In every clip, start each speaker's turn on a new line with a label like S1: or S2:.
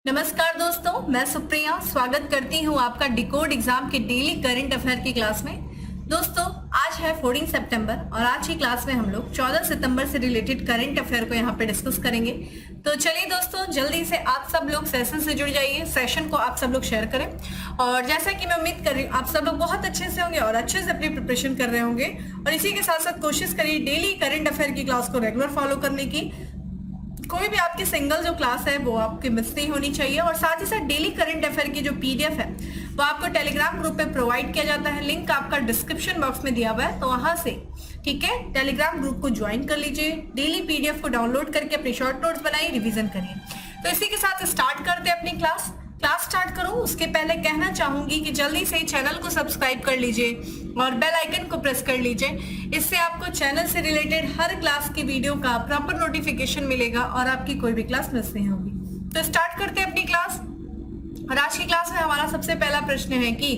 S1: नमस्कार दोस्तों, मैं सुप्रिया स्वागत करती हूं आपका डिकोड एग्जाम के डेली करंट अफेयर की क्लास में। दोस्तों, आज है 14 सितंबर और आज की क्लास में हम लोग 14 सितंबर से रिलेटेड करंट अफेयर को यहां पे डिस्कस करेंगे। तो चलिए दोस्तों, जल्दी से आप सब लोग सेशन से जुड़ जाइए, सेशन को आप सब लोग शेयर करें। और जैसा कि मैं उम्मीद कर रही हूँ आप सब लोग बहुत अच्छे से होंगे और अच्छे से अपनी प्रिपरेशन कर रहे होंगे। और इसी के साथ साथ कोशिश करिए डेली करंट अफेयर की क्लास को रेगुलर फॉलो करने की। कोई भी आपकी सिंगल जो क्लास है वो आपकी मिस नहीं होनी चाहिए। और साथ ही साथ डेली करंट अफेयर की जो पीडीएफ है वो आपको टेलीग्राम ग्रुप पे प्रोवाइड किया जाता है। लिंक आपका डिस्क्रिप्शन बॉक्स में दिया हुआ है, तो वहां से ठीक है टेलीग्राम ग्रुप को ज्वाइन कर लीजिए। डेली पीडीएफ को डाउनलोड करके अपनी शॉर्ट नोट्स बनाइए, रिवीजन करिए। तो इसी के साथ स्टार्ट करते हैं अपनी क्लास स्टार्ट करूं उसके पहले कहना चाहूंगी कि जल्दी से चैनल को सब्सक्राइब कर लीजिए और बेल आइकन को प्रेस कर लीजिए। इससे आपको चैनल से रिलेटेड हर क्लास की वीडियो का प्रॉपर नोटिफिकेशन मिलेगा और आपकी कोई भी क्लास मिस नहीं होगी। तो स्टार्ट करते हैं अपनी क्लास। और आज की क्लास में हमारा सबसे पहला प्रश्न है कि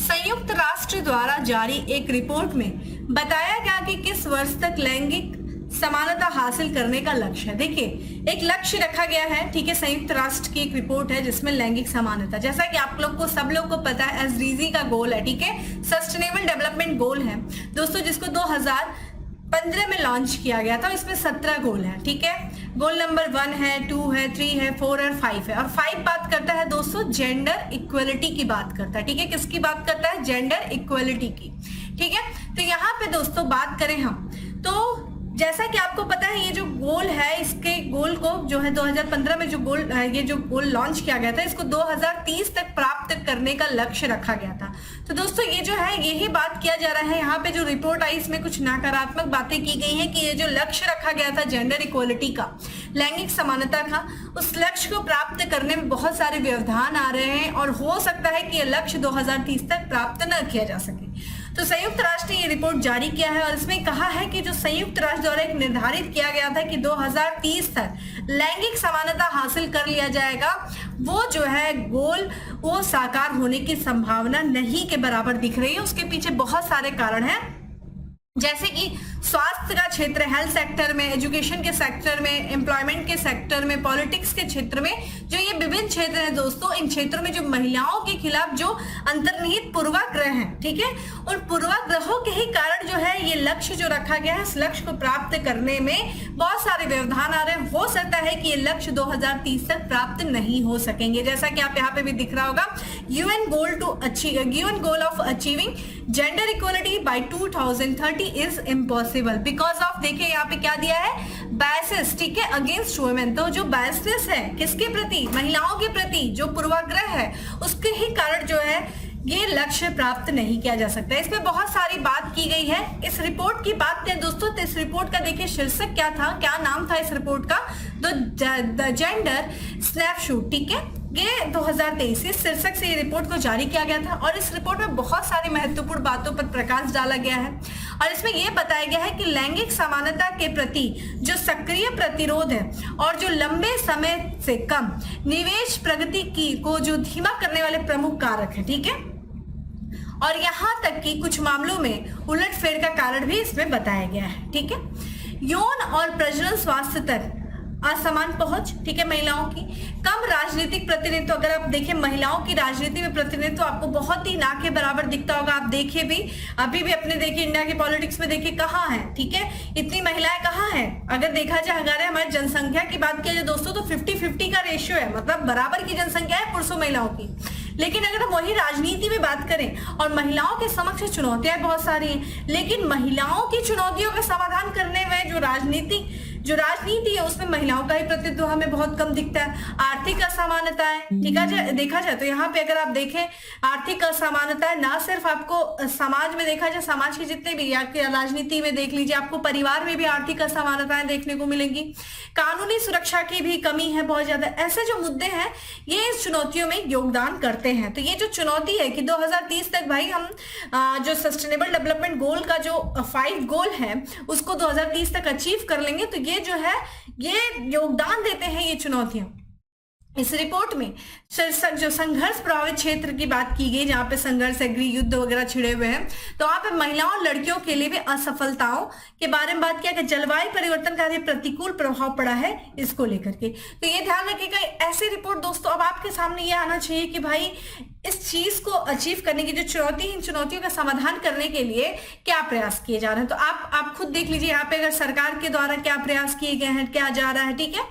S1: संयुक्त राष्ट्र द्वारा जारी एक रिपोर्ट में बताया गया कि किस वर्ष तक लैंगिक समानता हासिल करने का लक्ष्य है। देखिए, एक लक्ष्य रखा गया है, ठीक है। संयुक्त राष्ट्र की एक रिपोर्ट है जिसमें लैंगिक समानता, जैसा कि आप लोग को सब लोग को पता है, एसडीजी का गोल है, ठीक है, सस्टेनेबल डेवलपमेंट गोल है दोस्तों, जिसको 2015 में लॉन्च किया गया था। इसमें 17 गोल है, ठीक है। गोल नंबर 1 है, 2 है, 3 है, 4 और 5 है। और 5 बात करता है दोस्तों जेंडर इक्वलिटी की बात करता है, ठीक है। किसकी बात करता है? जेंडर इक्वलिटी की, ठीक है। तो यहाँ पे दोस्तों बात करें हम तो जैसा कि आपको पता है ये जो गोल है, इसके गोल को जो है 2015 में जो गोल ये जो गोल लॉन्च किया गया था, इसको 2030 तक प्राप्त करने का लक्ष्य रखा गया था। तो दोस्तों ये जो है यही बात किया जा रहा है। यहाँ पे जो रिपोर्ट आई इसमें कुछ नकारात्मक बातें की गई हैं कि ये जो लक्ष्य रखा गया था जेंडर इक्वलिटी का, लैंगिक समानता का, उस लक्ष्य को प्राप्त करने में बहुत सारे व्यवधान आ रहे हैं और हो सकता है कि ये लक्ष्य 2030 तक प्राप्त न किया जा सके। तो संयुक्त राष्ट्र ने ये रिपोर्ट जारी किया है और इसमें कहा है कि जो संयुक्त राष्ट्र द्वारा एक निर्धारित किया गया था कि 2030 तक लैंगिक समानता हासिल कर लिया जाएगा, वो जो है गोल वो साकार होने की संभावना नहीं के बराबर दिख रही है। उसके पीछे बहुत सारे कारण हैं, जैसे कि स्वास्थ्य का क्षेत्र, हेल्थ सेक्टर में, एजुकेशन के सेक्टर में, एम्प्लॉयमेंट के सेक्टर में, पॉलिटिक्स के क्षेत्र में, जो ये विभिन्न क्षेत्र हैं दोस्तों, इन क्षेत्रों में जो महिलाओं के खिलाफ जो अंतर्निहित पूर्वाग्रह हैं, ठीक है, उन पूर्वाग्रहों के ही कारण जो है ये लक्ष्य जो रखा गया है, इस लक्ष्य को प्राप्त करने में बहुत सारे व्यवधान आ रहे हैं। हो सकता है कि ये लक्ष्य 2030 तक प्राप्त नहीं हो सकेंगे, जैसा कि आप यहाँ पे भी दिख रहा होगा। UN goal of achieving gender equality by 2030 is impossible because of, देखिए यहाँ पे क्या दिया है, बायसेस, ठीक है, अगेंस्ट वुमेन। तो जो बायसेस है किसके प्रति? महिलाओं के प्रति जो पूर्वाग्रह है उसके ही कारण जो है ये लक्ष्य प्राप्त नहीं किया जा सकता। इसमें बहुत सारी बात की गई है। इस रिपोर्ट की बात करें दोस्तों तो इस रिपोर्ट का देखिए शीर्षक क्या था, क्या नाम था इस रिपोर्ट का? द जेंडर स्नैपशॉट, ठीक है, ये 2023 इस शीर्षक से ये रिपोर्ट को जारी किया गया था। और इस रिपोर्ट में बहुत सारी महत्वपूर्ण बातों पर प्रकाश डाला गया है और इसमें यह बताया गया है कि लैंगिक समानता के प्रति जो सक्रिय प्रतिरोध है और जो लंबे समय से कम निवेश प्रगति की को जो धीमा करने वाले प्रमुख कारक है, ठीक है। और यहाँ तक कि कुछ मामलों में उलटफेर का कारण भी इसमें बताया गया है, ठीक है। यौन और प्रजनन स्वास्थ्य तक असमान पहुंच, ठीक है, महिलाओं की कम राजनीतिक प्रतिनिधित्व। अगर आप देखें महिलाओं की राजनीति में प्रतिनिधित्व आपको बहुत ही ना के बराबर दिखता होगा। आप देखिए भी अभी भी अपने देखिए इंडिया की पॉलिटिक्स में देखिए कहाँ है, ठीक है, इतनी महिलाएं कहाँ हैं। अगर देखा जाए अगर हमारी जनसंख्या की बात किया जाए दोस्तों तो 50-50 का रेशियो है, मतलब बराबर की जनसंख्या है पुरुषों महिलाओं की। लेकिन अगर हम वही राजनीति में बात करें और महिलाओं के समक्ष चुनौतियां बहुत सारी हैं, लेकिन महिलाओं की चुनौतियों का समाधान करने में जो राजनीति है उसमें महिलाओं का ही प्रतिनिधित्व हमें बहुत कम दिखता है। आर्थिक असमानता है, ठीक है, देखा जाए तो यहाँ पे अगर आप देखें आर्थिक असमानता है, ना सिर्फ आपको समाज में देखा जाए, समाज के जितने भी या राजनीति में देख लीजिए, आपको परिवार में भी आर्थिक असमानताएं देखने को मिलेंगी। कानूनी सुरक्षा की भी कमी है बहुत ज्यादा। ऐसे जो मुद्दे हैं ये इस चुनौतियों में योगदान करते हैं। तो ये जो चुनौती है कि 2030 तक भाई हम जो सस्टेनेबल डेवलपमेंट गोल का जो 5 गोल है उसको 2030 तक अचीव कर लेंगे, तो ये जो है ये योगदान देते हैं ये चुनौतियां। इस रिपोर्ट में जो संघर्ष प्रभावित क्षेत्र की बात की गई, जहां पे संघर्ष, गृह युद्ध वगैरह छिड़े हुए हैं, तो वहां पे महिलाओं और लड़कियों के लिए भी असफलताओं के बारे में बात किया कि जलवायु परिवर्तन का भी प्रतिकूल प्रभाव पड़ा है इसको लेकर के। तो ये ध्यान रखिएगा, ऐसी रिपोर्ट दोस्तों अब आपके सामने ये आना चाहिए कि भाई इस चीज को अचीव करने की, जो चुनौतियों का समाधान करने के लिए क्या प्रयास किए जा रहे हैं। तो आप खुद देख लीजिए यहाँ पे अगर सरकार के द्वारा क्या प्रयास किए गए हैं, क्या जा रहा है, ठीक है,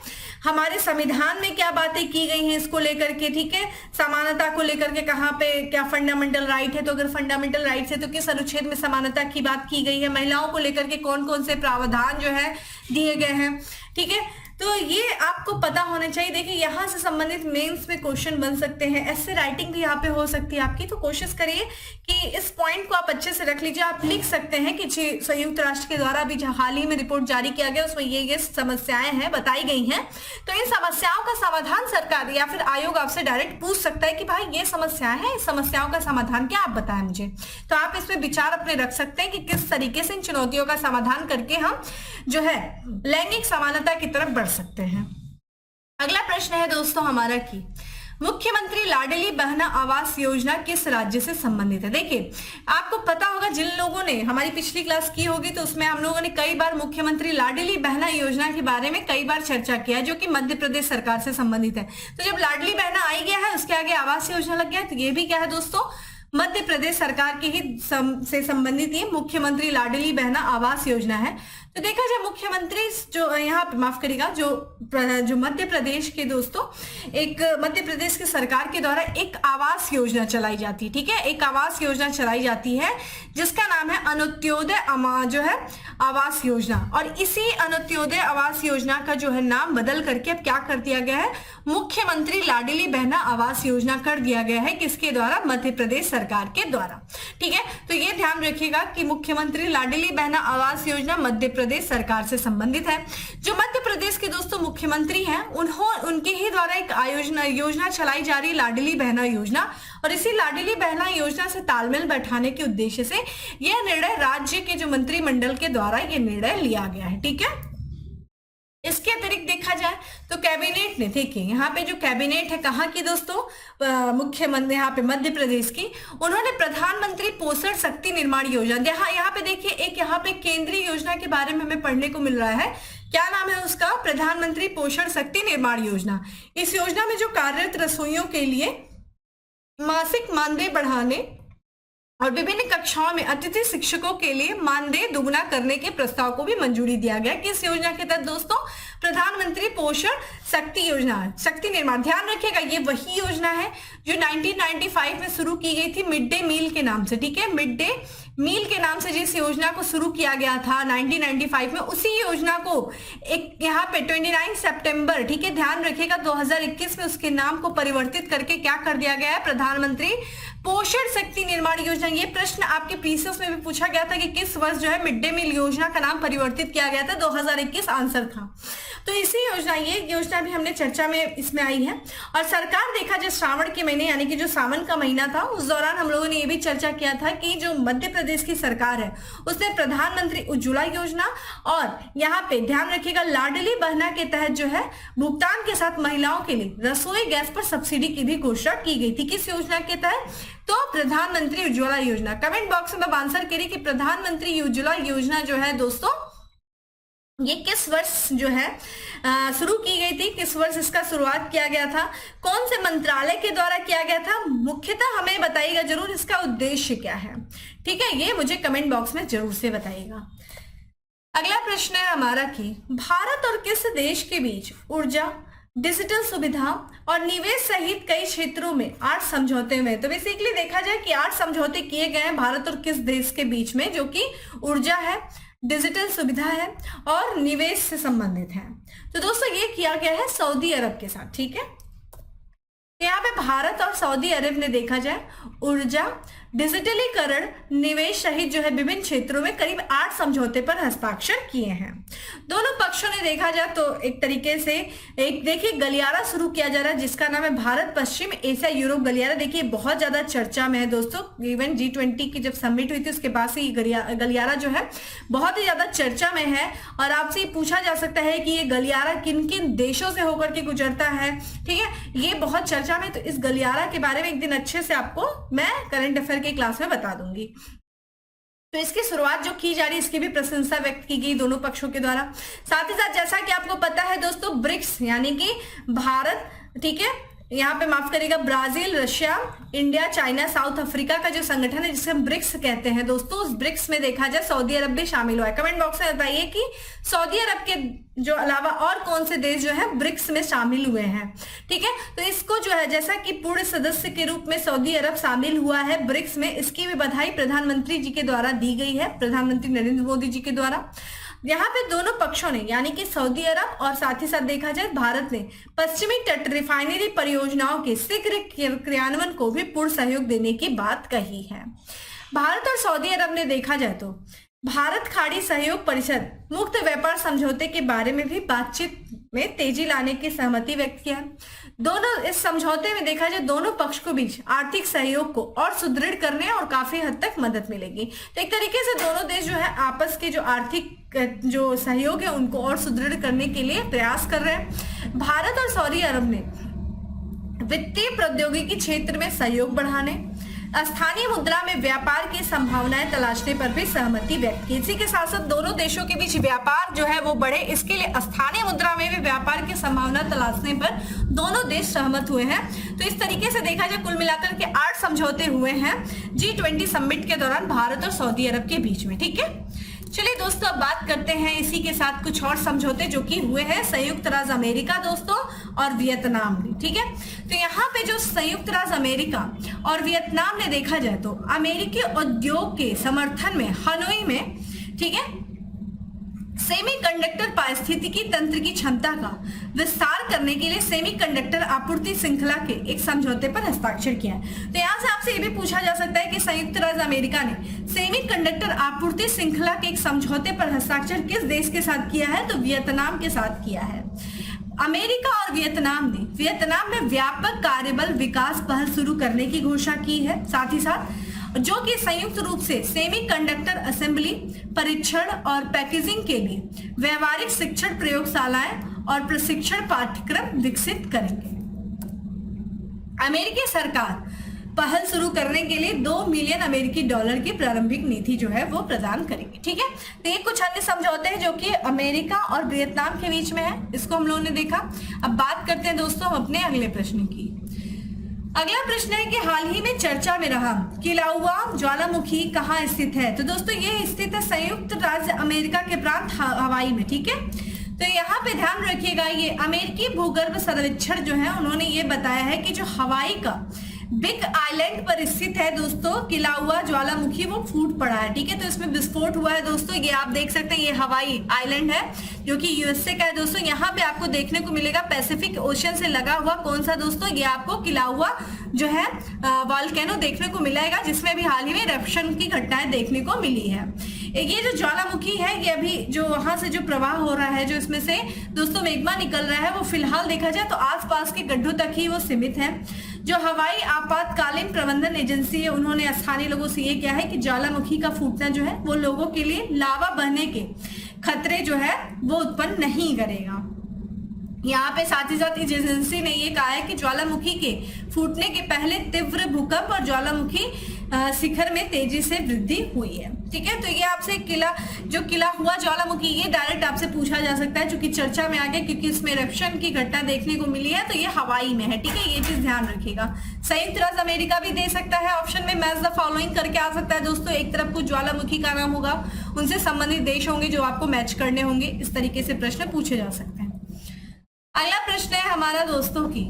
S1: हमारे संविधान में क्या बातें की गई हैं इसको लेकर के, ठीक है, समानता को लेकर के कहाँ पे क्या फंडामेंटल राइट है, तो अगर फंडामेंटल राइट है तो किस अनुच्छेद में समानता की बात की गई है, महिलाओं को लेकर के कौन कौन से प्रावधान जो है दिए गए हैं, ठीक है, तो ये आपको पता होना चाहिए। देखिए यहाँ से संबंधित मेंस में क्वेश्चन बन सकते हैं, ऐसे राइटिंग भी यहाँ पे हो सकती है आपकी, तो कोशिश करिए कि इस पॉइंट को आप अच्छे से रख लीजिए। आप लिख सकते हैं कि संयुक्त राष्ट्र के द्वारा अभी हाल ही में रिपोर्ट जारी किया गया, उसमें ये समस्याएं हैं बताई गई हैं, तो इन समस्याओं का समाधान सरकार या फिर आयोग आपसे डायरेक्ट पूछ सकता है कि भाई ये समस्याएं हैं, इस समस्याओं का समाधान क्या, आप बताएं मुझे। तो आप इसमें विचार अपने रख सकते हैं कि किस तरीके से इन चुनौतियों का समाधान करके हम जो है लैंगिक समानता की तरफ बढ़ सकते हैं। अगला प्रश्न है दोस्तों हमारा कि मुख्यमंत्री लाडली बहना आवास योजना किस राज्य से संबंधित है। देखिए आपको पता होगा, जिन लोगों ने हमारी पिछली क्लास की होगी तो उसमें हम लोगों ने कई बार मुख्यमंत्री लाडली बहना योजना के बारे में कई बार चर्चा किया, जो कि मध्य प्रदेश सरकार से संबंधित है। तो जब लाडली बहना आई गया है, उसके आगे आवास योजना लग गया, तो ये भी क्या है दोस्तों, मध्य प्रदेश सरकार की ही से संबंधित ये मुख्यमंत्री लाडली बहना आवास योजना है। तो देखा जाए मुख्यमंत्री जो यहाँ पे माफ करिएगा, जो मध्य प्रदेश के दोस्तों एक मध्य प्रदेश की सरकार के द्वारा एक आवास योजना चलाई जाती है, ठीक है, एक आवास योजना चलाई जाती है जिसका नाम है अनुत्योदय जो है आवास योजना। और इसी अनुत्योदय आवास योजना का जो है नाम बदल करके अब क्या कर दिया गया है, मुख्यमंत्री लाडली बहना आवास योजना कर दिया गया है, किसके द्वारा, मध्य प्रदेश सरकार के द्वारा, ठीक है। तो ये ध्यान रखिएगा कि मुख्यमंत्री लाडली बहना आवास योजना मध्य प्रदेश सरकार से संबंधित है। जो मध्य प्रदेश के दोस्तों मुख्यमंत्री हैं, उनके ही द्वारा एक योजना चलाई जा रही, लाडली बहना योजना, और इसी लाडली बहना योजना से तालमेल बैठाने के उद्देश्य से यह निर्णय राज्य के जो मंत्रिमंडल के द्वारा यह निर्णय लिया गया है, ठीक है। इसके अतिरिक्त देखा जाए तो कैबिनेट ने, देखिए यहाँ पे जो कैबिनेट है कहाँ की दोस्तों, मुख्यमंत्री यहाँ पे मध्य प्रदेश की, उन्होंने प्रधानमंत्री पोषण शक्ति निर्माण योजना, यहाँ पे देखिए एक यहाँ पे केंद्रीय योजना के बारे में हमें पढ़ने को मिल रहा है, क्या नाम है उसका, प्रधानमंत्री पोषण शक्ति निर्माण योजना। इस योजना में जो कार्यरत रसोइयों के लिए मासिक मानदेय बढ़ाने और विभिन्न कक्षाओं में अतिथि शिक्षकों के लिए मानदेय दुगुना करने के प्रस्ताव को भी मंजूरी दिया गया। किस योजना के तहत दोस्तों, प्रधानमंत्री पोषण शक्ति योजना, शक्ति निर्माण। ध्यान रखिएगा ये वही योजना है जो 1995 में शुरू की गई थी मिड डे मील के नाम से, ठीक है, मिड डे मील के नाम से जिस योजना को शुरू किया गया था 1995 में, उसी योजना को एक यहाँ पे 29 सितंबर, ठीक है, ध्यान रखिएगा 2021 में उसके नाम को परिवर्तित करके क्या कर दिया गया है, प्रधानमंत्री पोषण शक्ति निर्माण योजना। ये प्रश्न आपके पीसीएस में भी पूछा गया था कि किस वर्ष जो है मिड डे मील योजना का नाम परिवर्तित किया गया था, 2021 आंसर था। तो इसी योजना, ये योजना भी हमने चर्चा में इसमें आई है। और सरकार देखा जो श्रावण के महीने यानी कि जो सावन का महीना था, उस दौरान हम लोगों ने ये भी चर्चा किया था कि जो मध्य प्रदेश की सरकार है उसने प्रधानमंत्री उज्ज्वला योजना और यहाँ पे ध्यान रखिएगा लाडली बहना के तहत जो है भुगतान के साथ महिलाओं के लिए रसोई गैस पर सब्सिडी की भी घोषणा की गई थी। किस योजना के तहत, तो प्रधानमंत्री उज्ज्वला योजना। कमेंट बॉक्स में आंसर करिए कि प्रधानमंत्री उज्ज्वला योजना जो है दोस्तों ये किस वर्ष जो है शुरू की गई थी, किस वर्ष इसका शुरुआत किया गया था, कौन से मंत्रालय के द्वारा किया गया था, मुख्यतः हमें बताइएगा जरूर इसका उद्देश्य क्या है, ठीक है, ये मुझे कमेंट बॉक्स में जरूर से बताइएगा। अगला प्रश्न है हमारा कि भारत और किस देश के बीच ऊर्जा, डिजिटल सुविधा और निवेश सहित कई क्षेत्रों में 8 समझौते हुए। तो बेसिकली देखा जाए कि 8 समझौते किए गए हैं भारत और किस देश के बीच में, जो कि ऊर्जा है, डिजिटल सुविधा है और निवेश से संबंधित है। तो दोस्तों ये किया गया है सऊदी अरब के साथ, ठीक है। यहाँ पे भारत और सऊदी अरब ने देखा जाए ऊर्जा, डिजिटलीकरण, निवेश सहित जो है विभिन्न क्षेत्रों में करीब 8 समझौते पर हस्ताक्षर किए हैं। दोनों पक्षों ने देखा जाए तो एक तरीके से एक देखिए गलियारा शुरू किया जा रहा है जिसका नाम है भारत पश्चिम एशिया यूरोप गलियारा। देखिए बहुत ज्यादा चर्चा में है दोस्तों, इवन G20 की जब समिट हुई थी उसके बाद से ये गलियारा जो है बहुत ही ज्यादा चर्चा में है। और आपसे पूछा जा सकता है कि ये गलियारा किन किन देशों से होकर के गुजरता है, ठीक है, ये बहुत चर्चा में। तो इस गलियारा के बारे में एक दिन अच्छे से आपको मैं करंट अफेयर की क्लास में बता दूंगी। तो इसकी शुरुआत जो की जा रही है इसकी भी प्रशंसा व्यक्त की गई दोनों पक्षों के द्वारा। साथ ही साथ जैसा कि आपको पता है दोस्तों, ब्रिक्स यानी कि भारत, ठीक है, यहाँ पे माफ करिएगा, Brazil, Russia, India, China, south Africa का जो संगठन है जिसे हम ब्रिक्स कहते हैं दोस्तों, उस ब्रिक्स में देखा जाए सऊदी अरब भी शामिल हुआ है। कमेंट बॉक्स में बताइए कि सऊदी अरब के जो अलावा और कौन से देश जो है ब्रिक्स में शामिल हुए हैं, ठीक है। तो इसको जो है जैसा कि पूर्ण सदस्य के रूप में सऊदी अरब शामिल हुआ है ब्रिक्स में, इसकी भी बधाई प्रधानमंत्री जी के द्वारा दी गई है, प्रधानमंत्री नरेंद्र मोदी जी के द्वारा। यहाँ पे दोनों पक्षों ने यानी कि सऊदी अरब और साथ ही साथ देखा जाए भारत ने पश्चिमी तट रिफाइनरी परियोजनाओं के शीघ्र क्रियान्वयन को भी पूर्ण सहयोग देने की बात कही है। भारत और सऊदी अरब ने देखा जाए तो भारत खाड़ी सहयोग परिषद मुक्त व्यापार समझौते के बारे में भी बातचीत में तेजी लाने की सहमति व्यक्त किया। दोनों इस समझौते में देखा जाए दोनों पक्ष को बीच आर्थिक सहयोग को और सुदृढ़ करने और काफी हद तक मदद मिलेगी। तो एक तरीके से दोनों देश जो है आपस के जो आर्थिक जो सहयोग है उनको और सुदृढ़ करने के लिए प्रयास कर रहे हैं। भारत और सऊदी अरब ने वित्तीय प्रौद्योगिकी क्षेत्र में सहयोग बढ़ाने, स्थानीय मुद्रा में व्यापार की संभावनाएं तलाशने पर भी सहमति व्यक्त की। इसी के साथ साथ दोनों देशों के बीच व्यापार जो है वो बढ़े, इसके लिए स्थानीय मुद्रा में भी व्यापार की संभावना तलाशने पर दोनों देश सहमत हुए हैं। तो इस तरीके से देखा जाए कुल मिलाकर के 8 समझौते हुए हैं G20 समिट के दौरान भारत और सऊदी अरब के बीच में, ठीक है। चलिए दोस्तों अब बात करते हैं इसी के साथ कुछ और समझौते जो कि हुए हैं संयुक्त राज्य अमेरिका दोस्तों और वियतनाम ने, ठीक है। तो यहाँ पे जो संयुक्त राज्य अमेरिका और वियतनाम ने देखा जाए तो अमेरिकी उद्योग के समर्थन में हनोई में, ठीक है, सेमीकंडक्टर पारिस्थितिकी तंत्र की क्षमता का विस्तार करने के लिए सेमीकंडक्टर आपूर्ति श्रृंखला के एक समझौते पर हस्ताक्षर किया है। तो यहाँ से आपसे ये भी पूछा जा सकता है कि संयुक्त राज्य अमेरिका ने सेमीकंडक्टर आपूर्ति श्रृंखला के एक समझौते पर हस्ताक्षर किस देश के साथ किया है? तो वियतनाम के साथ किया है। अमेरिका और वियतनाम में व्यापक कार्यबल विकास पहल शुरू करने की घोषणा की है, साथ ही साथ जो कि संयुक्त रूप से सेमीकंडक्टर असेंबली, परीक्षण और पैकेजिंग के लिए व्यवहारिक शिक्षण प्रयोगशालाएं और प्रशिक्षण पाठ्यक्रम विकसित करेंगे। अमेरिकी सरकार पहल शुरू करने के लिए $2 मिलियन अमेरिकी डॉलर की प्रारंभिक निधि जो है वो प्रदान करेंगे, ठीक है। तो ये कुछ अन्य समझौते हैं जो कि अमेरिका और वियतनाम के बीच में है, इसको हम लोगों ने देखा। अब बात करते हैं दोस्तों हम अपने अगले प्रश्न की। अगला प्रश्न है कि हाल ही में चर्चा में रहा किलाउआ ज्वालामुखी कहाँ स्थित है? तो दोस्तों ये स्थित है संयुक्त राज्य अमेरिका के प्रांत हवाई में, ठीक है। तो यहाँ पे ध्यान रखिएगा, ये अमेरिकी भूगर्भ सर्वेक्षण जो है उन्होंने ये बताया है कि जो हवाई का बिग आइलैंड पर स्थित है दोस्तों किलाउआ ज्वालामुखी, वो फूट पड़ा है, ठीक है। तो इसमें विस्फोट हुआ है दोस्तों, ये आप देख सकते हैं, ये हवाई आइलैंड है जो कि यूएसए का है दोस्तों। यहाँ पे आपको देखने को मिलेगा पैसिफिक ओशन से लगा हुआ कौन सा दोस्तों, ये आपको किलाउआ जो है वॉल्केनो देखने को मिलेगा, जिसमें भी हाल ही में इरप्शन की घटनाएं देखने को मिली है। ये जो ज्वालामुखी है ये अभी जो वहां से जो प्रवाह हो रहा है, जो इसमें से दोस्तों मैग्मा निकल रहा है, वो फिलहाल देखा जाए तो आसपास के गड्ढों तक ही वो सीमित है। जो हवाई आपातकालीन प्रबंधन एजेंसी है उन्होंने स्थानीय लोगों से ये किया है कि ज्वालामुखी का फूटना जो है वो लोगों के लिए लावा बहने के खतरे जो है वो उत्पन्न नहीं करेगा। यहाँ पे साथ ही साथ इस एजेंसी ने ये कहा है कि ज्वालामुखी के फूटने के पहले तीव्र भूकंप और ज्वालामुखी शिखर में तेजी से वृद्धि हुई है, ठीक है। तो ये आपसे किला हुआ ज्वालामुखी ये डायरेक्ट आपसे पूछा जा सकता है, जो कि चर्चा में आ गया क्योंकि इसमें इरप्शन की घटना देखने को मिली है। तो ये हवाई में है, ठीक है, ये चीज ध्यान रखिएगा। संयुक्त राज्य अमेरिका भी दे सकता है ऑप्शन में, मैच द फॉलोइंग करके आ सकता है दोस्तों। एक तरफ को ज्वालामुखी का नाम होगा, उनसे संबंधित देश होंगे जो आपको मैच करने होंगे, इस तरीके से प्रश्न पूछे जा सकते हैं। अगला प्रश्न है हमारा दोस्तों की,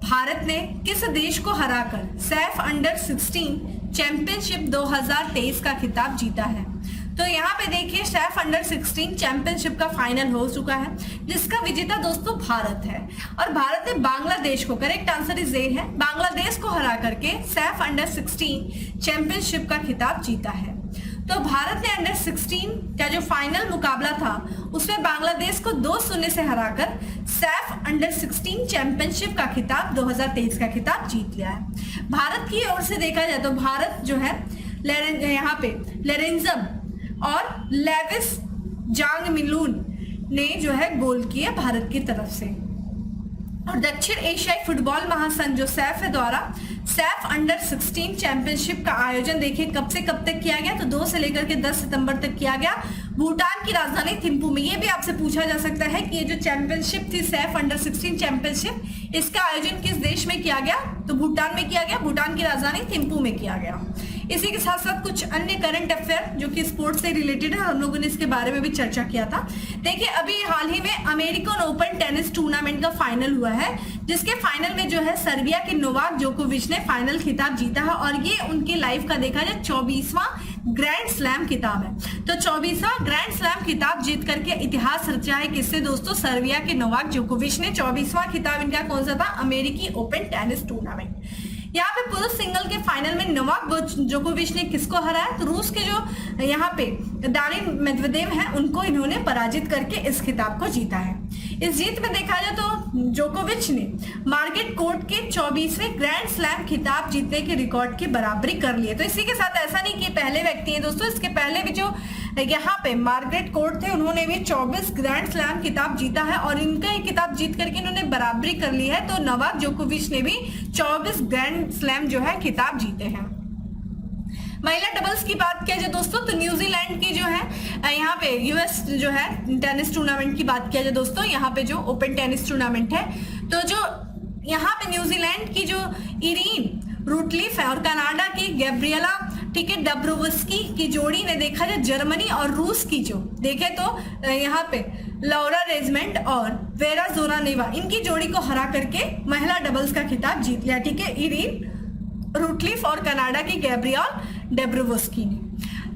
S1: भारत ने किस देश को हराकर सैफ अंडर 16 चैंपियनशिप 2023 का खिताब जीता है? तो यहाँ पे देखिए सैफ अंडर 16 चैंपियनशिप का फाइनल हो चुका है, जिसका विजेता दोस्तों भारत है। और भारत ने बांग्लादेश को, करेक्ट आंसर इज ए है, बांग्लादेश को हरा करके सैफ अंडर 16 चैंपियनशिप का खिताब जीता है। तो भारत ने अंडर 16 का जो फाइनल मुकाबला था उसमें बांग्लादेश को 2-0 से हराकर सैफ अंडर 16 चैंपियनशिप का खिताब 2023 का खिताब जीत लिया है। भारत की ओर से देखा जाए तो भारत जो है यहाँ पे लेरेंजम और लेविस जांगमिलून ने जो है गोल किए भारत की तरफ से। और दक्षिण एशियाई फुटबॉल महासंघ जो सैफ द्वारा सैफ अंडर 16 चैंपियनशिप का आयोजन देखिए कब से कब तक किया गया, तो 2 से लेकर के 10 सितंबर तक किया गया भूटान की राजधानी थिम्पू में। ये भी आपसे पूछा जा सकता है कि ये जो चैंपियनशिप थी सैफ अंडर 16 चैंपियनशिप, इसका आयोजन किस देश में किया गया, तो भूटान में किया गया, भूटान की राजधानी थिम्पू में किया गया। इसी के साथ साथ कुछ अन्य करंट अफेयर जो कि स्पोर्ट्स से रिलेटेड है, हम लोगों ने इसके बारे में भी चर्चा किया था। देखिए अभी हाल ही में अमेरिकन ओपन टेनिस टूर्नामेंट का फाइनल हुआ है, जिसके फाइनल में जो है सर्बिया के नोवाक जोकोविच ने फाइनल खिताब जीता है और ये उनकी लाइफ का देखा जाए 24वां ग्रैंड स्लैम खिताब है। तो 24वां ग्रैंड स्लैम खिताब जीत करके इतिहास रचा है किससे दोस्तों, सर्बिया के नोवाक जोकोविच ने। 24वां खिताब इनका कौन सा था, अमेरिकी ओपन टेनिस टूर्नामेंट। यहाँ पे पुरुष सिंगल के फाइनल में नोवाक जोकोविच ने किसको हराया, तो रूस के जो यहाँ पे दानिल मेदवेदेव हैं उनको इन्होंने पराजित करके इस खिताब को जीता है। इस जीत में देखा जाए तो जोकोविच ने मार्केट कोर्ट के 24वें ग्रैंड स्लैम खिताब जीतने के रिकॉर्ड की बराबरी कर ली है। तो इसी के साथ ऐसा नहीं कि पहले व्यक्ति हैं दोस्तों, इसके पहले भी जो यहाँ पे मार्गरेट कोर्ट थे उन्होंने भी 24 ग्रैंड स्लैम खिताब जीता है और इनका ये खिताब जीत करके इन्होंने बराबरी कर ली है। तो नोवाक जोकोविच ने भी 24 ग्रैंड स्लैम जो है खिताब जीते हैं। महिला डबल्स की बात किया जाए दोस्तों तो न्यूजीलैंड की जो है यहाँ पे यूएस जो है टेनिस टूर्नामेंट की बात किया जाए दोस्तों, यहाँ पे जो ओपन टेनिस टूर्नामेंट है, तो जो यहाँ पे न्यूजीलैंड की जो इरीन रूटलिफ है और कनाडा की गैब्रिएला ठीक है डब्रोवस्की की जोड़ी ने देखा जाए जर्मनी और रूस की जो देखे तो यहाँ पे लौरा रेजमेंट और वेरा जोरानेवा इनकी जोड़ी को हरा करके महिला डबल्स का खिताब जीत लिया। ठीक है, इरीन रूटलिफ और कनाडा की गैब्रिएल डेब्रोवस्की ने।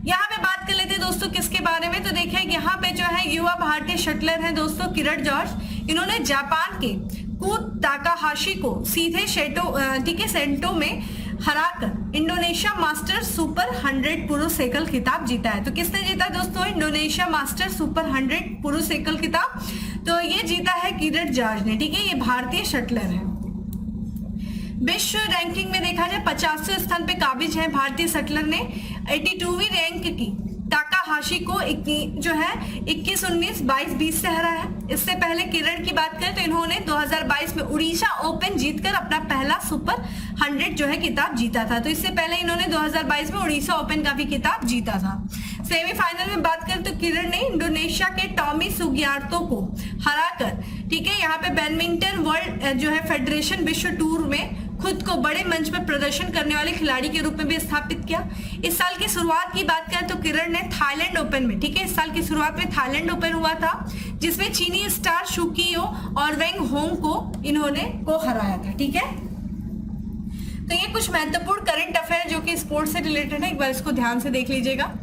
S1: यहाँ पे बात कर लेते हैं दोस्तों किसके बारे में, तो देखिए यहाँ पे जो है युवा भारतीय शटलर है दोस्तों किरण जॉर्ज। इन्होंने जापान के कू ताकाहाशी को सीधे सेंटो में हराकर इंडोनेशिया मास्टर सुपर 100 पुरुष एकल खिताब जीता है। तो किसने जीता दोस्तों, इंडोनेशिया मास्टर सुपर 100 पुरुष एकल खिताब, तो ये जीता है किरण जॉर्ज ने। ठीक है, ये भारतीय शटलर है। विश्व रैंकिंग में देखा जाए 50वें स्थान पे काबिज है भारतीय शटलर ने 82वीं रैंक की ताकाहाशी को जो है 21, 19, 22, 20 से हरा है। इससे पहले किरण की बात करें तो इन्होंने 2022 में उड़ीसा ओपन जीतकर अपना पहला सुपर 100 जो है खिताब जीता था। तो इससे पहले इन्होंने 2022 में उड़ीसा ओपन का भी खिताब जीता था। सेमीफाइनल में बात करें तो किरण ने इंडोनेशिया के टॉमी सुगियार्तो को हराकर ठीक है यहाँ पे बैडमिंटन वर्ल्ड जो है फेडरेशन विश्व टूर में खुद को बड़े मंच पर प्रदर्शन करने वाले खिलाड़ी के रूप में भी स्थापित किया। इस साल की शुरुआत की बात करें तो किरण ने थाईलैंड ओपन में ठीक है इस साल की शुरुआत में थाईलैंड ओपन हुआ था जिसमें चीनी स्टार शुकियो और वेंग होंग को इन्होंने हराया था। ठीक है, तो ये कुछ महत्वपूर्ण करंट अफेयर जो कि स्पोर्ट्स से रिलेटेड है, एक बार इसको ध्यान से देख लीजिएगा।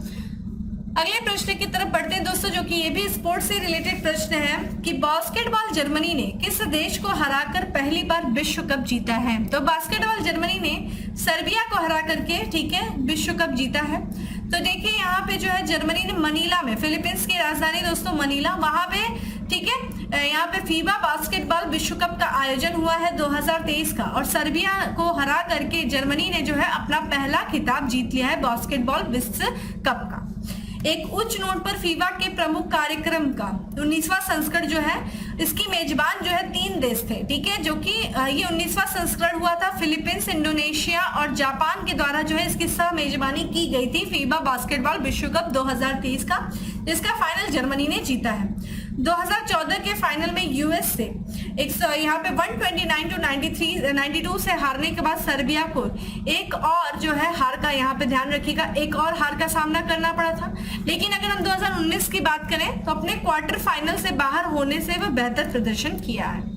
S1: अगले प्रश्न की तरफ बढ़ते हैं दोस्तों, जो कि ये भी स्पोर्ट्स से रिलेटेड प्रश्न है कि बास्केटबॉल जर्मनी ने किस देश को हराकर पहली बार विश्व कप जीता है। तो बास्केटबॉल जर्मनी ने सर्बिया को हरा करके ठीक है विश्व कप जीता है। तो देखिए यहाँ पे जो है जर्मनी ने मनीला में, फिलीपींस की राजधानी दोस्तों मनीला, वहां पे ठीक है यहाँ पे फीबा बास्केटबॉल विश्व कप का आयोजन हुआ है 2023 का और सर्बिया को हरा करके जर्मनी ने जो है अपना पहला खिताब जीत लिया है बास्केटबॉल विश्व कप का। एक उच्च नोट पर फीबा के प्रमुख कार्यक्रम का 19वां संस्करण जो है इसकी मेजबान जो है 3 देश थे। ठीक है, जो कि ये 19वां संस्करण हुआ था फिलीपींस, इंडोनेशिया और जापान के द्वारा जो है इसकी सह मेजबानी की गई थी फीबा बास्केटबॉल विश्व कप 2023 का, जिसका फाइनल जर्मनी ने जीता है। 2014 के फाइनल में यूएस से यहाँ पे 129-92 से हारने के बाद सर्बिया को एक और जो है हार का यहाँ पे ध्यान रखिएगा एक और हार का सामना करना पड़ा था। लेकिन अगर हम 2019 की बात करें तो अपने क्वार्टर फाइनल से बाहर होने से वह बेहतर प्रदर्शन किया है।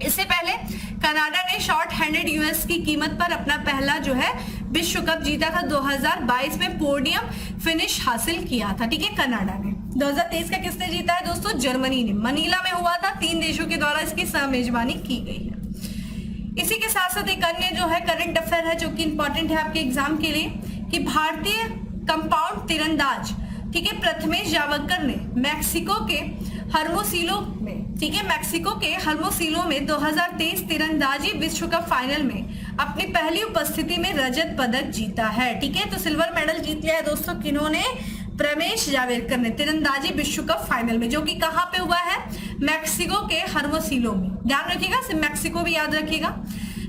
S1: इससे पहले कनाडा ने शॉर्ट हैंडेड यूएस की कीमत पर अपना पहला जो है विश्व कप जीता था 2022 में, पोडियम फिनिश हासिल किया था, ठीक है, कनाडा ने। 2023 का किसने जीता है दोस्तों? जर्मनी ने। मनीला में हुआ था, 3 देशों के द्वारा इसकी मेजबानी की गई है। इसी के साथ साथ एक अन्य जो है करंट अफेयर है जो कि इंपॉर्टेंट है आपके एग्जाम के लिए, कि भारतीय कंपाउंड तीरंदाज, ठीक है, प्रथमेश जावलकर ने मैक्सिको के हर्मोसिलो में, ठीक है, मैक्सिको के हर्मोसिलो में 2023 तीरंदाजी विश्व कप फाइनल में अपनी पहली उपस्थिति में रजत पदक जीता है, ठीक है। तो सिल्वर मेडल जीत लिया है दोस्तों किन्होंने? प्रथमेश जावलकर ने, तीरंदाजी विश्व कप फाइनल में, जो कि कहां पे हुआ है? मैक्सिको के हर्मोसिलो में। ध्यान रखिएगा, सिर्फ मैक्सिको भी याद रखिएगा।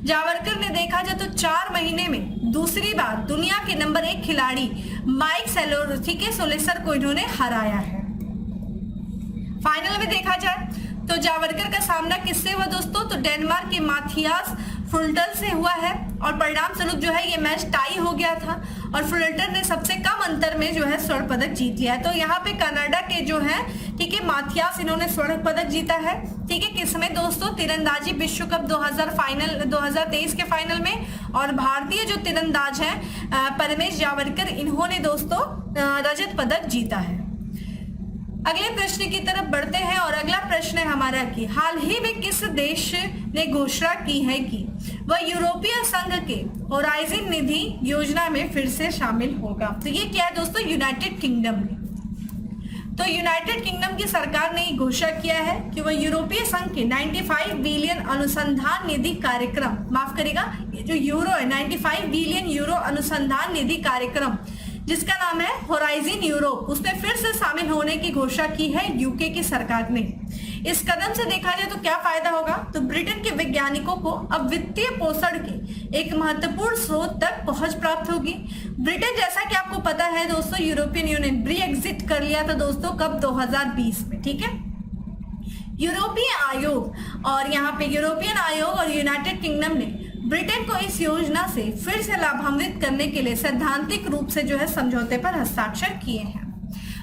S1: जावलकर ने देखा जाए तो 4 महीने में दूसरी बार दुनिया के नंबर 1 खिलाड़ी माइक सेलोर, ठीक है, सोलेसर को इन्होंने हराया है। फाइनल में देखा जाए तो जावलकर का सामना किससे हुआ दोस्तों? तो डेनमार्क के माथियास फुल्टर से हुआ है, और परिणाम स्वरूप जो है ये मैच टाई हो गया था, और फुल्टर ने सबसे कम अंतर में जो है स्वर्ण पदक जीत लिया है। तो यहाँ पे कनाडा के जो है, ठीक है, माथियास, इन्होंने स्वर्ण पदक जीता है, ठीक है, किसमें दोस्तों? तीरंदाजी विश्व कप 2023 के फाइनल में। और भारतीय जो तीरंदाज है प्रथमेश जावलकर, इन्होंने दोस्तों रजत पदक जीता है। अगले प्रश्न की तरफ बढ़ते हैं, और अगला प्रश्न है हमारा कि हाल ही में किस देश ने घोषणा की है कि वह यूरोपीय संघ के होराइजन निधि योजना में फिर से शामिल होगा? तो ये क्या है दोस्तों? यूनाइटेड किंगडम ने। तो यूनाइटेड किंगडम की सरकार ने घोषणा किया है कि वह यूरोपीय संघ के 95 बिलियन अनुसंधान निधि कार्यक्रम, माफ करेगा, ये जो यूरो है, 95 बिलियन यूरो अनुसंधान निधि कार्यक्रम, जिसका नाम है होराइजन यूरोप, उसमें फिर से शामिल होने की घोषणा की है यूके की सरकार ने। इस कदम से देखा जाए तो क्या फायदा होगा? तो ब्रिटेन के वैज्ञानिकों को अब वित्तीय पोषण के एक महत्वपूर्ण स्रोत तक पहुंच प्राप्त होगी। ब्रिटेन, जैसा कि आपको पता है दोस्तों, यूरोपियन यूनियन ब्रेक्जिट कर लिया था दोस्तों, कब? 2020 में, ठीक है। यूरोपीय आयोग, और यहाँ पे यूरोपियन आयोग और यूनाइटेड किंगडम ने ब्रिटेन को इस योजना से फिर से लाभान्वित करने के लिए सैद्धांतिक रूप से जो है समझौते पर हस्ताक्षर किए हैं।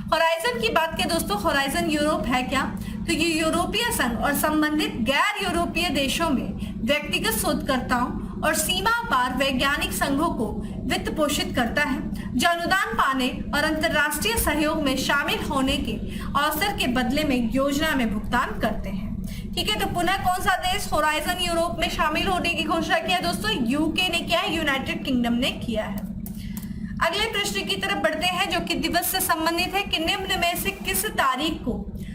S1: होराइजन की बात करें दोस्तों, होराइजन यूरोप है क्या? तो ये यूरोपीय संघ और संबंधित गैर यूरोपीय देशों में व्यक्तिगत शोधकर्ताओं और सीमा पार वैज्ञानिक संघों को वित्त पोषित करता है, जो अनुदान पाने और अंतर्राष्ट्रीय सहयोग में शामिल होने के अवसर के बदले में योजना में भुगतान करते हैं, ठीक है। तो पुनः कौन सा देश होराइजन यूरोप में शामिल होने की घोषणा किया दोस्तों? यूके ने किया है, यूनाइटेड किंगडम ने किया है। अगले प्रश्न की तरफ बढ़ते हैं जो कि दिवस से संबंधित है, कि निम्न में से किस तारीख को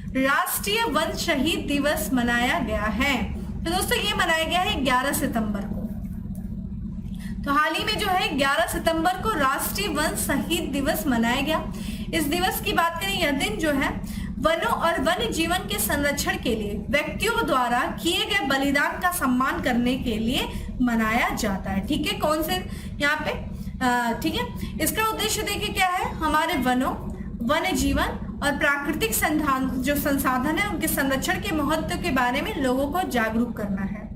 S1: राष्ट्रीय वन शहीद दिवस मनाया गया है? तो दोस्तों ये मनाया गया है 11 सितंबर को। तो हाल ही में जो है 11 सितंबर को राष्ट्रीय वन शहीद दिवस मनाया गया। इस दिवस की बात करें, यह दिन जो है वनों और वन्य जीवन के संरक्षण के लिए व्यक्तियों द्वारा किए गए बलिदान का सम्मान करने के लिए मनाया जाता है, ठीक है। कौन से यहाँ पे, ठीक है। इसका उद्देश्य देखिए क्या है, हमारे वनों, वन्य जीवन और प्राकृतिक संसाधन है, उनके संरक्षण के महत्व के बारे में लोगों को जागरूक करना है।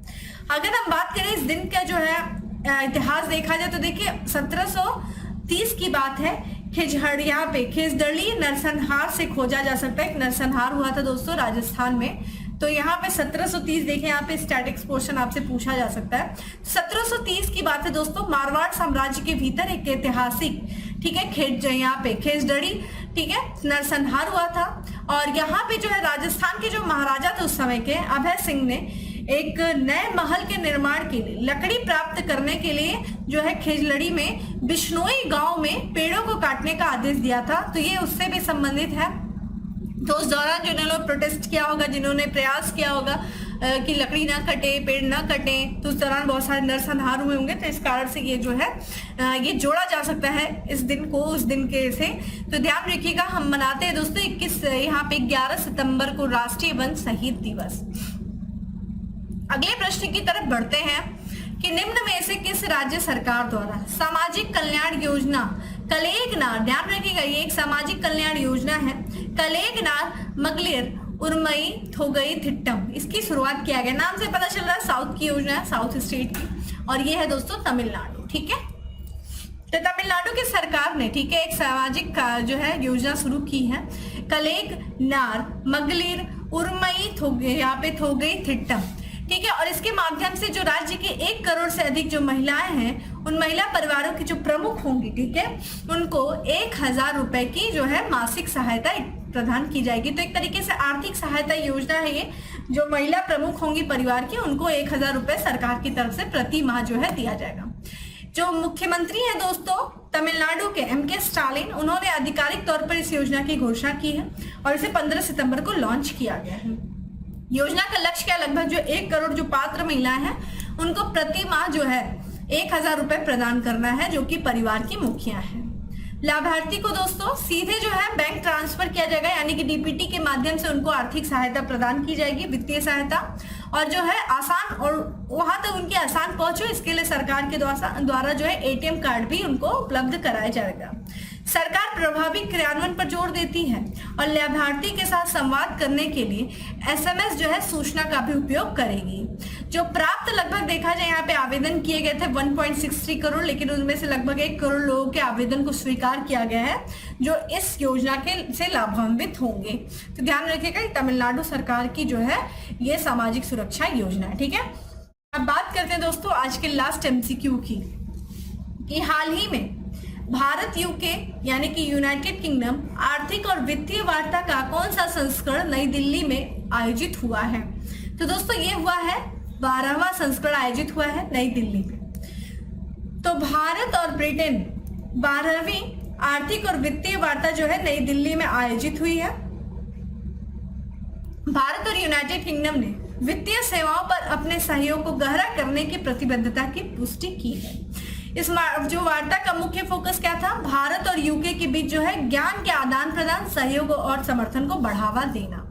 S1: अगर हम बात करें इस दिन का जो है इतिहास देखा जाए तो देखिए 1730 की बात है, यहाँ पे खेजड़ली नरसंहार से खोजा जा सकता है। एक नरसंहार हुआ था दोस्तों राजस्थान में, तो यहाँ पे 1730 देखें, यहाँ पे स्टैटिक्स पोर्शन आपसे पूछा जा सकता है। 1730 की बात है दोस्तों, मारवाड़ साम्राज्य के भीतर एक ऐतिहासिक, ठीक है, यहाँ पे खेजड़ली, ठीक है, नरसंहार हुआ था। और यहाँ पे जो है राजस्थान के जो महाराजा थे उस समय के, अभय सिंह ने एक नए महल के निर्माण के लिए लकड़ी प्राप्त करने के लिए जो है खेजड़ली में बिश्नोई गांव में पेड़ों को काटने का आदेश दिया था। तो ये उससे भी संबंधित है। तो उस दौरान जिन्होंने प्रोटेस्ट किया होगा, जिन्होंने प्रयास किया होगा कि लकड़ी ना कटे, पेड़ ना कटे, तो उस दौरान बहुत सारे नरसंहार हुए होंगे। तो इस कारण से ये जो है ये जोड़ा जा सकता है इस दिन को उस दिन के से। तो ध्यान रखिएगा, हम मनाते हैं दोस्तों 21 यहाँ पे 11 सितंबर को राष्ट्रीय वन शहीद दिवस। अगले प्रश्न की तरफ बढ़ते हैं कि निम्न में से किस राज्य सरकार द्वारा सामाजिक कल्याण योजना कलेगनार, ध्यान रखिएगा ये एक सामाजिक कल्याण योजना है, कलेगनार मगलिर उर्मई थोगई थिट्टम, इसकी शुरुआत किया गया। नाम से पता चल रहा है साउथ की योजना है, साउथ स्टेट की, और ये है दोस्तों तमिलनाडु, ठीक है। तो तमिलनाडु की सरकार ने, ठीक है, एक सामाजिक जो है योजना शुरू की है, कलेगनार मगलिर उर्मई यहाँ पे थोगई थिट्टम, ठीक है। और इसके माध्यम से जो राज्य के 1 करोड़ से अधिक जो महिलाएं हैं उन महिला परिवारों की जो प्रमुख होंगी, ठीक है, उनको 1000 रुपए की जो है मासिक सहायता प्रदान की जाएगी। तो एक तरीके से आर्थिक सहायता योजना है ये। जो महिला प्रमुख होंगी परिवार की, उनको 1000 रुपए सरकार की तरफ से प्रति माह जो है दिया जाएगा। जो मुख्यमंत्री है दोस्तों तमिलनाडु के MK स्टालिन, उन्होंने आधिकारिक तौर पर इस योजना की घोषणा की है और इसे 15 सितंबर को लॉन्च किया गया है। योजना का लक्ष्य क्या, लगभग जो 1 करोड़ जो पात्र महिलाएं हैं उनको प्रति माह जो है 1000 रुपए प्रदान करना है, जो कि परिवार की मुखिया है। लाभार्थी को दोस्तों सीधे जो है बैंक ट्रांसफर किया जाएगा, यानी कि DPT के माध्यम से उनको आर्थिक सहायता प्रदान की जाएगी, वित्तीय सहायता, और जो है आसान और वहां तक उनकी आसान पहुंच हो, इसके लिए सरकार के द्वारा जो है ATM कार्ड भी उनको उपलब्ध कराया जाएगा। सरकार प्रभावी क्रियान्वयन पर जोर देती है और लाभार्थी के साथ संवाद करने के लिए SMS जो है सूचना का भी उपयोग करेगी। जो प्राप्त लगभग देखा जाए यहाँ पे आवेदन किए गए थे 1.63 करोड़, लेकिन उनमें से लगभग 1 करोड़ लोगों के आवेदन को स्वीकार किया गया है जो इस योजना के से लाभान्वित होंगे। तो ध्यान रखिएगा, तमिलनाडु सरकार की जो है ये सामाजिक सुरक्षा योजना है, ठीक है। अब बात करते हैं दोस्तों आज के लास्ट MCQ की, कि हाल ही में भारत UK यानी कि यूनाइटेड किंगडम आर्थिक और वित्तीय वार्ता का कौन सा संस्करण नई दिल्ली में आयोजित हुआ है। तो दोस्तों ये हुआ है 12वां संस्करण आयोजित हुआ है नई दिल्ली में। तो भारत और ब्रिटेन 12वीं आर्थिक और वित्तीय वार्ता जो है नई दिल्ली में आयोजित हुई है। भारत और यूनाइटेड किंगडम ने वित्तीय सेवाओं पर अपने सहयोग को गहरा करने की प्रतिबद्धता की पुष्टि की है। इस जो वार्ता का मुख्य फोकस क्या था, भारत और UK के बीच जो है ज्ञान के आदान प्रदान, सहयोग और समर्थन को बढ़ावा देना।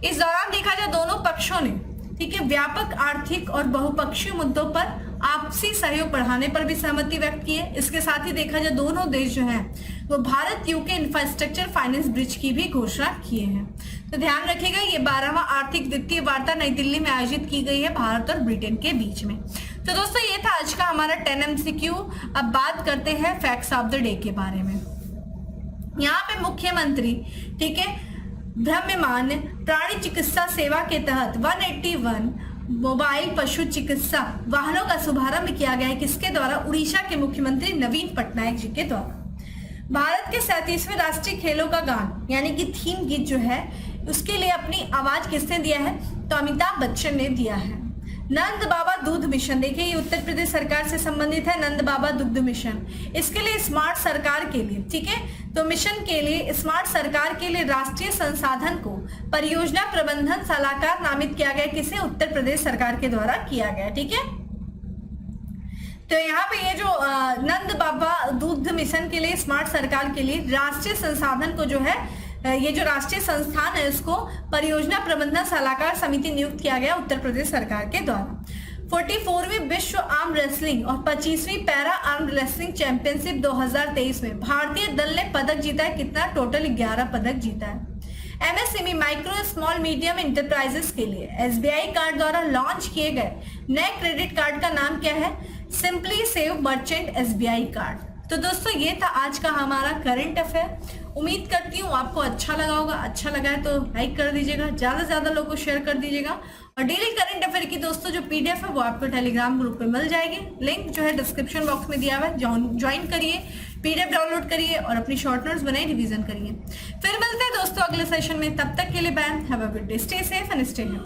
S1: इस दौरान देखा जाए दोनों पक्षों ने, ठीक है, व्यापक आर्थिक और बहुपक्षीय मुद्दों पर आपसी सहयोग बढ़ाने पर भी सहमति व्यक्त की है। इसके साथ ही देखा जाए दोनों देश जो हैं वो Bharat UK infrastructure finance bridge की भी घोषणा किए हैं। तो ध्यान रखिएगा, ये 12वां आर्थिक वित्तीय वार्ता नई दिल्ली में आयोजित की गई है भारत और ब्रिटेन के बीच में। तो दोस्तों ये था आज का हमारा 10 MCQ। अब बात करते हैं फैक्ट्स ऑफ द डे के बारे में। यहाँ पे मुख्यमंत्री, ठीक है, भ्राम्यमाण प्राणी चिकित्सा सेवा के तहत 181 मोबाइल पशु चिकित्सा वाहनों का शुभारंभ किया गया है। किसके द्वारा? उड़ीसा के मुख्यमंत्री नवीन पटनायक जी के द्वारा। भारत के 37वें राष्ट्रीय खेलों का गान यानी कि थीम गीत जो है उसके लिए अपनी आवाज किसने दिया है? तो अमिताभ बच्चन ने दिया है। नंद बाबा दूध मिशन, देखिए ये उत्तर प्रदेश सरकार से संबंधित है, नंद बाबा दुग्ध मिशन। इसके लिए स्मार्ट सरकार के लिए, ठीक है, तो मिशन के लिए स्मार्ट सरकार के लिए राष्ट्रीय संसाधन को परियोजना प्रबंधन सलाहकार नामित किया गया। किसे? उत्तर प्रदेश सरकार के द्वारा किया गया, ठीक है। तो यहाँ पे ये जो नंद बाबा दूध मिशन के लिए स्मार्ट सरकार के लिए राष्ट्रीय संसाधन को जो है, ये जो राष्ट्रीय संस्थान है उसको परियोजना प्रबंधन सलाहकार समिति नियुक्त किया गया उत्तर प्रदेश सरकार के द्वारा। 44वीं विश्व आर्म रेसलिंग और 25वीं पैरा आर्म रेसलिंग चैंपियनशिप 2023 में भारतीय दल ने पदक जीता है। कितना? टोटल 11 पदक जीता है। MSME micro small medium enterprises के लिए SBI कार्ड द्वारा लॉन्च किए गए नए क्रेडिट कार्ड का नाम क्या है? Simply save merchant SBI card. तो दोस्तों ये था आज का हमारा करंट अफेयर। उम्मीद करती हूँ आपको अच्छा लगा होगा। अच्छा लगा है तो लाइक कर दीजिएगा, ज्यादा से ज्यादा लोगों को शेयर कर दीजिएगा। और डेली करंट अफेयर की दोस्तों जो PDF है वो आपको टेलीग्राम ग्रुप पे मिल जाएगी। लिंक जो है डिस्क्रिप्शन बॉक्स में दिया हुआ है, ज्वाइन करिए, PDF डाउनलोड करिए और अपनी शॉर्ट नोट्स बनाए, रिवीजन करिए। फिर मिलते हैं दोस्तों अगले सेशन में, तब तक के लिए bye, have a good day, stay safe and stay healthy.